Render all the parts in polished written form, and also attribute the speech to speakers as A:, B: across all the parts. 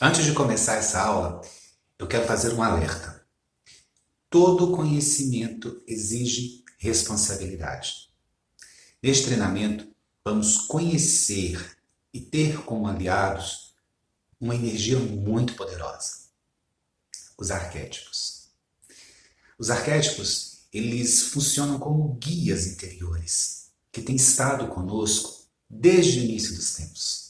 A: Antes de começar essa aula, eu quero fazer um alerta. Todo conhecimento exige responsabilidade. Neste treinamento, vamos conhecer e ter como aliados uma energia muito poderosa, os arquétipos. Os arquétipos, eles funcionam como guias interiores, que têm estado conosco desde o início dos tempos.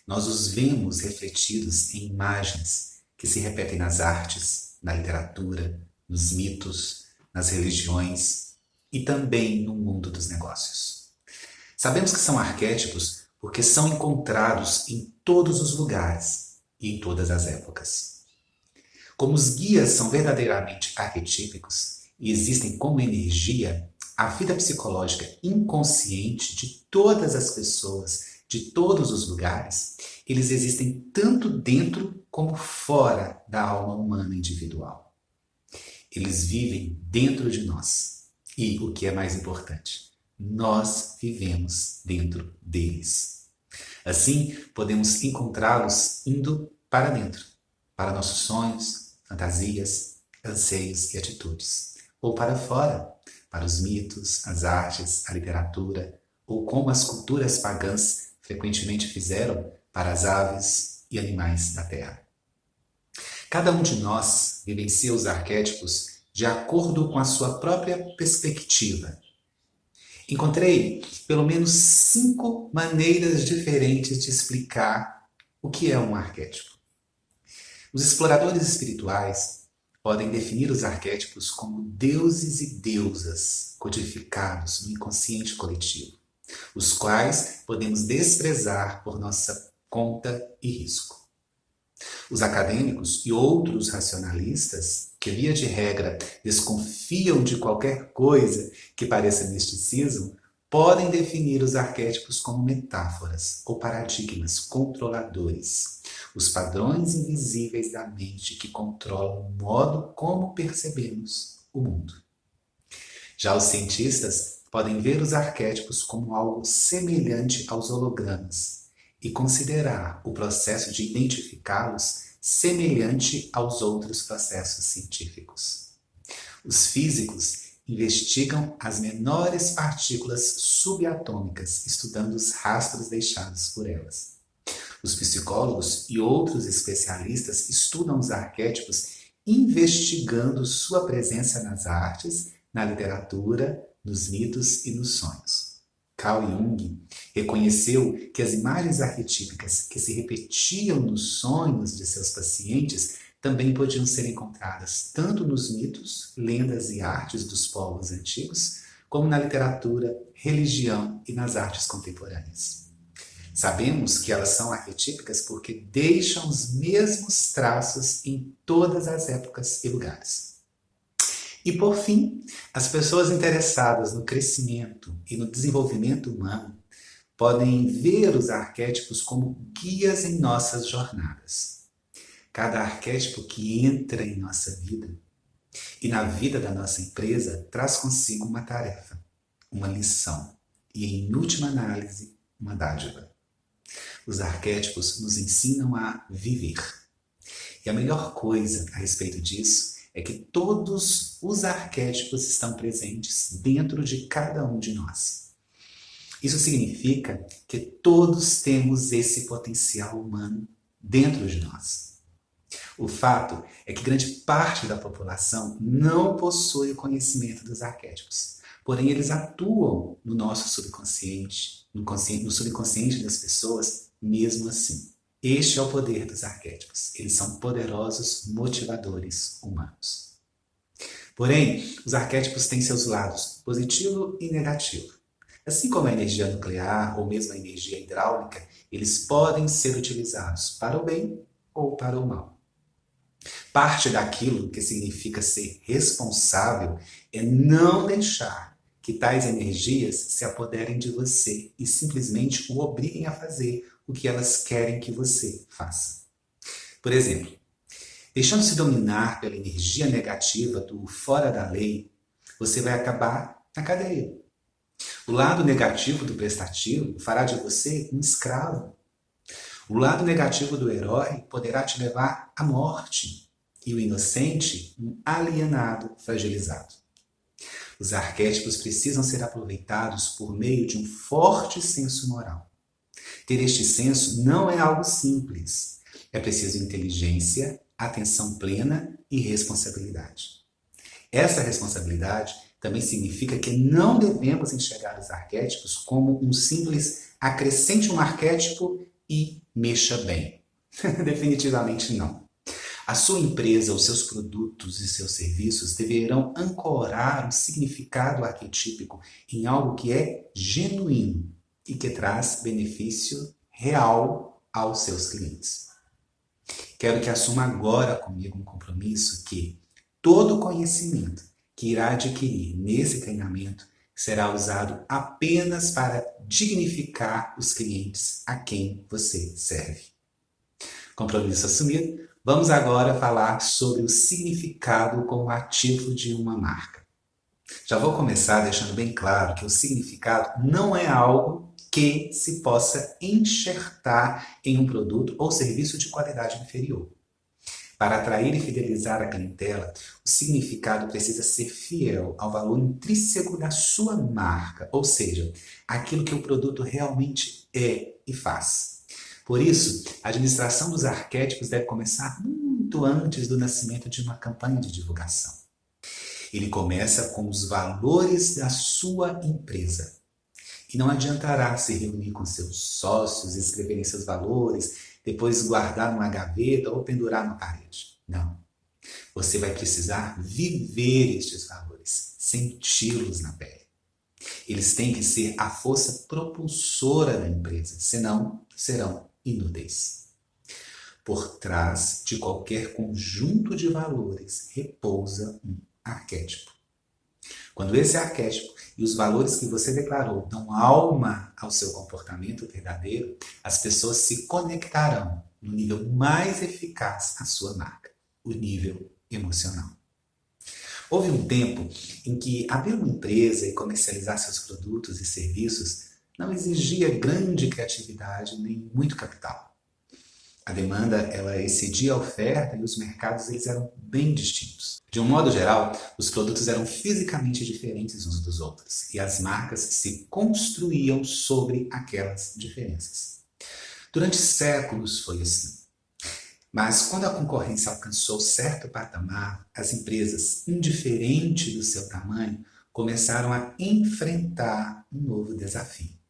A: Nós os vemos refletidos em imagens que se repetem nas artes, na literatura, nos mitos, nas religiões e também no mundo dos negócios. Sabemos que são arquétipos porque são encontrados em todos os lugares e em todas as épocas. Como os guias são verdadeiramente arquetípicos e existem como energia, a vida psicológica inconsciente de todas as pessoas, de todos os lugares, eles existem tanto dentro como fora da alma humana individual. Eles vivem dentro de nós. E, o que é mais importante, nós vivemos dentro deles. Assim, podemos encontrá-los indo para dentro, para nossos sonhos, fantasias, anseios e atitudes. Ou para fora, para os mitos, as artes, a literatura, ou como as culturas pagãs frequentemente fizeram para as aves e animais da terra. Cada um de nós vivencia os arquétipos de acordo com a sua própria perspectiva. Encontrei pelo menos 5 maneiras diferentes de explicar o que é um arquétipo. Os exploradores espirituais podem definir os arquétipos como deuses e deusas codificados no inconsciente coletivo, os quais podemos desprezar por nossa conta e risco. Os acadêmicos e outros racionalistas, que via de regra desconfiam de qualquer coisa que pareça misticismo, podem definir os arquétipos como metáforas ou paradigmas controladores, os padrões invisíveis da mente que controlam o modo como percebemos o mundo. Já os cientistas podem ver os arquétipos como algo semelhante aos hologramas e considerar o processo de identificá-los semelhante aos outros processos científicos. Os físicos investigam as menores partículas subatômicas, estudando os rastros deixados por elas. Os psicólogos e outros especialistas estudam os arquétipos investigando sua presença nas artes, na literatura, nos mitos e nos sonhos. Carl Jung reconheceu que as imagens arquetípicas que se repetiam nos sonhos de seus pacientes também podiam ser encontradas tanto nos mitos, lendas e artes dos povos antigos, como na literatura, religião e nas artes contemporâneas. Sabemos que elas são arquetípicas porque deixam os mesmos traços em todas as épocas e lugares. E, por fim, as pessoas interessadas no crescimento e no desenvolvimento humano podem ver os arquétipos como guias em nossas jornadas. Cada arquétipo que entra em nossa vida e na vida da nossa empresa traz consigo uma tarefa, uma lição e, em última análise, uma dádiva. Os arquétipos nos ensinam a viver. E a melhor coisa a respeito disso é que todos os arquétipos estão presentes dentro de cada um de nós. Isso significa que todos temos esse potencial humano dentro de nós. O fato é que grande parte da população não possui o conhecimento dos arquétipos, porém eles atuam no nosso subconsciente, no subconsciente das pessoas, mesmo assim. Este é o poder dos arquétipos. Eles são poderosos motivadores humanos. Porém, os arquétipos têm seus lados positivo e negativo. Assim como a energia nuclear ou mesmo a energia hidráulica, eles podem ser utilizados para o bem ou para o mal. Parte daquilo que significa ser responsável é não deixar que tais energias se apoderem de você e simplesmente o obriguem a fazer o que elas querem que você faça. Por exemplo, deixando-se dominar pela energia negativa do fora da lei, você vai acabar na cadeia. O lado negativo do prestativo fará de você um escravo. O lado negativo do herói poderá te levar à morte e o inocente, um alienado fragilizado. Os arquétipos precisam ser aproveitados por meio de um forte senso moral. Ter este senso não é algo simples. É preciso inteligência, atenção plena e responsabilidade. Essa responsabilidade também significa que não devemos enxergar os arquétipos como um simples acrescente um arquétipo e mexa bem. Definitivamente não. A sua empresa, os seus produtos e seus serviços deverão ancorar o significado arquetípico em algo que é genuíno e que traz benefício real aos seus clientes. Quero que assuma agora comigo um compromisso que todo conhecimento que irá adquirir nesse treinamento será usado apenas para dignificar os clientes a quem você serve. Compromisso assumido. Vamos agora falar sobre o significado como ativo de uma marca. Já vou começar deixando bem claro que o significado não é algo que se possa enxertar em um produto ou serviço de qualidade inferior. Para atrair e fidelizar a clientela, o significado precisa ser fiel ao valor intrínseco da sua marca, ou seja, aquilo que o produto realmente é e faz. Por isso, a administração dos arquétipos deve começar muito antes do nascimento de uma campanha de divulgação. Ele começa com os valores da sua empresa. E não adiantará se reunir com seus sócios, escreverem seus valores, depois guardar numa gaveta ou pendurar na parede. Não. Você vai precisar viver estes valores, senti-los na pele. Eles têm que ser a força propulsora da empresa, senão serão inúteis. Por trás de qualquer conjunto de valores repousa um arquétipo. Quando esse arquétipo e os valores que você declarou dão alma ao seu comportamento verdadeiro, as pessoas se conectarão no nível mais eficaz à sua marca, o nível emocional. Houve um tempo em que abrir uma empresa e comercializar seus produtos e serviços não exigia grande criatividade nem muito capital. A demanda ela excedia a oferta e os mercados eles eram bem distintos. De um modo geral, os produtos eram fisicamente diferentes uns dos outros e as marcas se construíam sobre aquelas diferenças. Durante séculos foi assim. Mas quando a concorrência alcançou certo patamar, as empresas, indiferente do seu tamanho, começaram a enfrentar um novo desafio.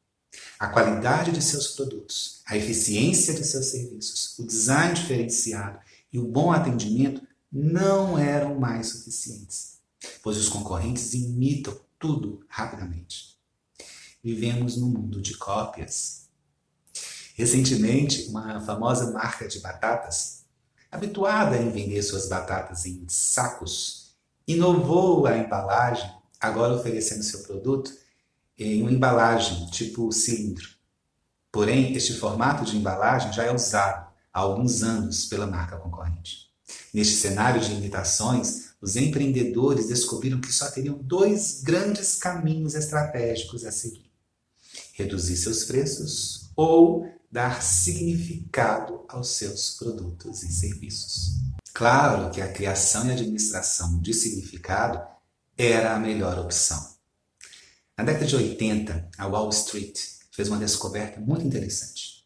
A: A qualidade de seus produtos, a eficiência de seus serviços, o design diferenciado e o bom atendimento não eram mais suficientes, pois os concorrentes imitam tudo rapidamente. Vivemos num mundo de cópias. Recentemente, uma famosa marca de batatas, habituada em vender suas batatas em sacos, inovou a embalagem, agora oferecendo seu produto em uma embalagem tipo cilindro. Porém, este formato de embalagem já é usado há alguns anos pela marca concorrente. Neste cenário de limitações, os empreendedores descobriram que só teriam dois grandes caminhos estratégicos a seguir: reduzir seus preços ou dar significado aos seus produtos e serviços. Claro que a criação e administração de significado era a melhor opção. Na década de 80, a Wall Street fez uma descoberta muito interessante.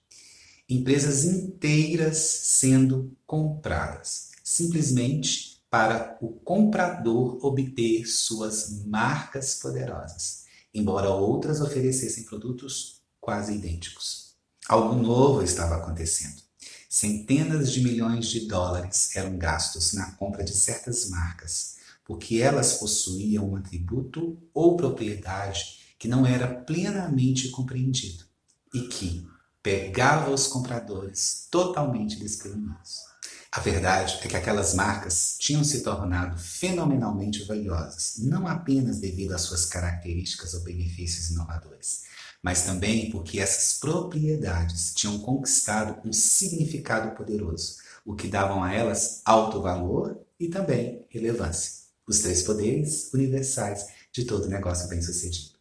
A: Empresas inteiras sendo compradas, simplesmente para o comprador obter suas marcas poderosas, embora outras oferecessem produtos quase idênticos. Algo novo estava acontecendo. Centenas de milhões de dólares eram gastos na compra de certas marcas, porque elas possuíam um atributo ou propriedade que não era plenamente compreendido e que pegava os compradores totalmente desprevenidos. A verdade é que aquelas marcas tinham se tornado fenomenalmente valiosas, não apenas devido às suas características ou benefícios inovadores, mas também porque essas propriedades tinham conquistado um significado poderoso, o que davam a elas alto valor e também relevância. Os três poderes universais de todo negócio bem-sucedido.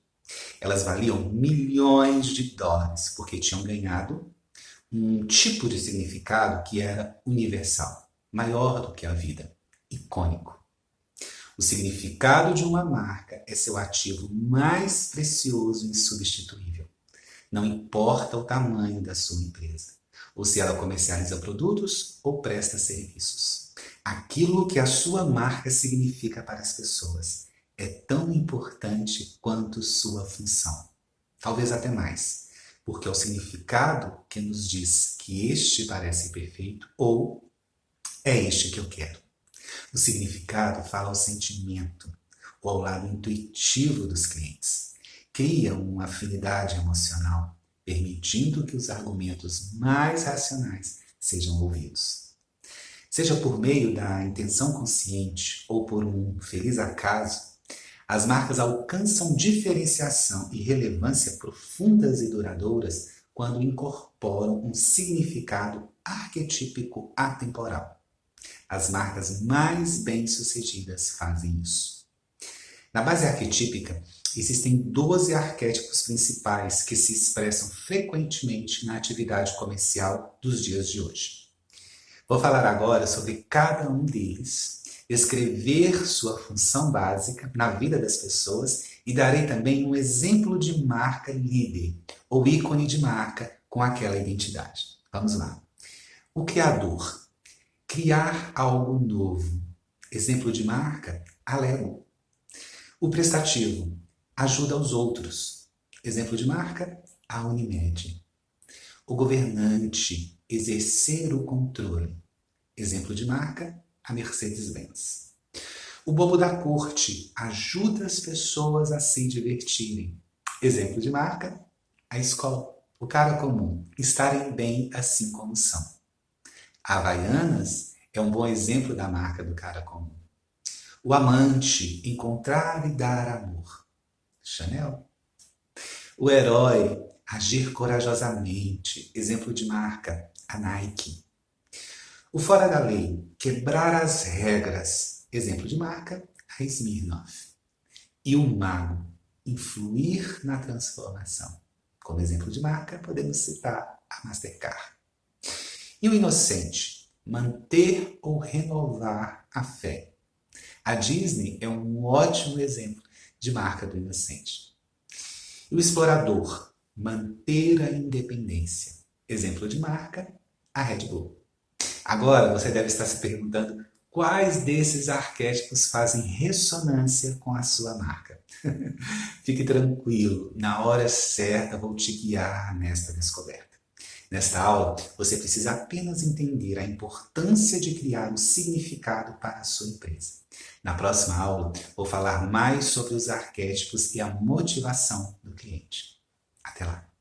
A: Elas valiam milhões de dólares porque tinham ganhado um tipo de significado que era universal, maior do que a vida, icônico. O significado de uma marca é seu ativo mais precioso e insubstituível. Não importa o tamanho da sua empresa, ou se ela comercializa produtos ou presta serviços. Aquilo que a sua marca significa para as pessoas é tão importante quanto sua função. Talvez até mais, porque é o significado que nos diz que este parece perfeito ou é este que eu quero. O significado fala ao sentimento ou ao lado intuitivo dos clientes. Cria uma afinidade emocional, permitindo que os argumentos mais racionais sejam ouvidos. Seja por meio da intenção consciente ou por um feliz acaso, as marcas alcançam diferenciação e relevância profundas e duradouras quando incorporam um significado arquetípico atemporal. As marcas mais bem-sucedidas fazem isso. Na base arquetípica, existem 12 arquétipos principais que se expressam frequentemente na atividade comercial dos dias de hoje. Vou falar agora sobre cada um deles, escrever sua função básica na vida das pessoas e darei também um exemplo de marca líder ou ícone de marca com aquela identidade. Vamos lá. O criador. Criar algo novo. Exemplo de marca, Alego. O prestativo, ajuda aos outros. Exemplo de marca, a Unimed. O governante, exercer o controle. Exemplo de marca, a Mercedes-Benz. O bobo da corte, ajuda as pessoas a se divertirem. Exemplo de marca, a escola. O cara comum, estarem bem assim como são. A Havaianas é um bom exemplo da marca do cara comum. O amante, encontrar e dar amor. Chanel. O herói, agir corajosamente. Exemplo de marca, a Nike. O fora da lei, quebrar as regras. Exemplo de marca, a Smirnoff. E o mago, influir na transformação. Como exemplo de marca, podemos citar a Mastercard. E o inocente, manter ou renovar a fé. A Disney é um ótimo exemplo de marca do inocente. E o explorador, manter a independência. Exemplo de marca, a Red Bull. Agora você deve estar se perguntando quais desses arquétipos fazem ressonância com a sua marca. Fique tranquilo, na hora certa vou te guiar nesta descoberta. Nesta aula, você precisa apenas entender a importância de criar um significado para a sua empresa. Na próxima aula, vou falar mais sobre os arquétipos e a motivação do cliente. Até lá!